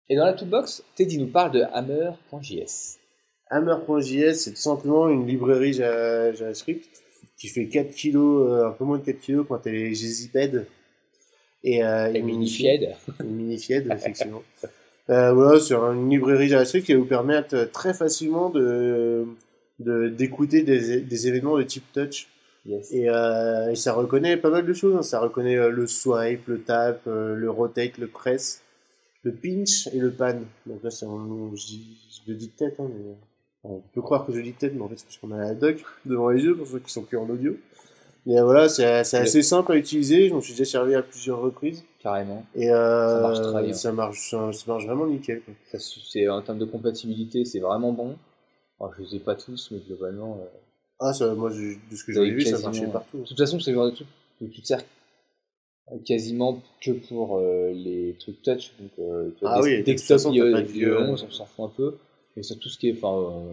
Et dans la toolbox, Teddy nous parle de Hammer.js. Hammer.js, c'est tout simplement une librairie JavaScript qui fait 4 kilos, un peu moins de 4 kilos quand elle est gziped Et Minified. Minified, effectivement. Voilà, c'est une librairie JavaScript qui va vous permettre très facilement d'écouter des événements de type touch. Yes. Et ça reconnaît pas mal de choses, hein. Ça reconnaît le swipe, le tap, le rotate, le press, le pinch et le pan. Donc là, je le dis de tête, hein, mais on peut croire que je dis de tête, mais en fait, c'est parce qu'on a la doc devant les yeux pour ceux qui sont que en audio. Mais voilà, c'est assez simple à utiliser. Je m'en suis déjà servi à plusieurs reprises. Carrément. Et ça marche très bien. Ça marche vraiment nickel, quoi. C'est, en termes de compatibilité, c'est vraiment bon. Alors, je ne les ai pas tous, mais globalement. Ah, ça, moi, de ce que j'avais vu, ça marchait partout. De toute façon, c'est le genre de truc où tu te sers quasiment que pour les trucs touch. Donc, desktop iOS 11, on s'en fout un peu. Mais sur tout ce qui est. Moi,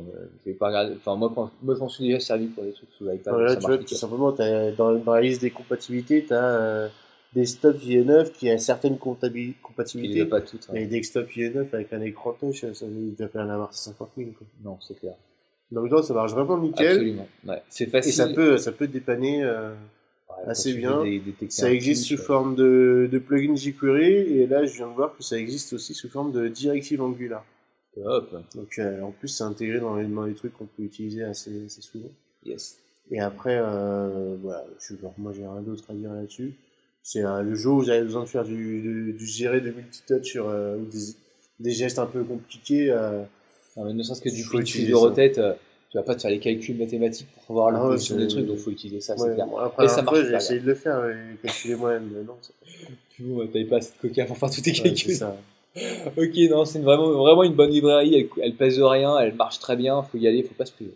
je m'en suis déjà servi pour des trucs sous l'iPad. Voilà, tu vois, tout simplement, dans la liste des compatibilités, tu as Desktop IE9 qui a certaines compatibilités. Il pas toutes. Mais Desktop IE9 avec un écran touch, ça veut dire en avoir 50 000. Quoi. Non, c'est clair. Donc, non, ça marche vraiment nickel. Absolument. Ouais, c'est facile. Et ça peut dépanner assez bien. Ça existe sous forme de plugin jQuery. Et là, je viens de voir que ça existe aussi sous forme de directive Angular. Hop. Donc, en plus, c'est intégré dans les trucs qu'on peut utiliser assez souvent. Yes. Et après, voilà, moi, j'ai rien d'autre à dire là-dessus. C'est le jour où vous avez besoin de faire du gérer de multitouch sur des gestes un peu compliqués. Non, mais ne serait-ce que du pinch de rotate, tu vas pas te faire les calculs mathématiques pour voir la position des trucs, donc faut utiliser ça, c'est clair. Bon, après, et ça marche. J'ai essayé de le faire, calculer moi-même, mais non. T'avais pas assez de coca pour faire tous tes calculs. C'est ça. Ok, non, c'est vraiment une bonne librairie, elle pèse rien, elle marche très bien, faut y aller, faut pas se priver.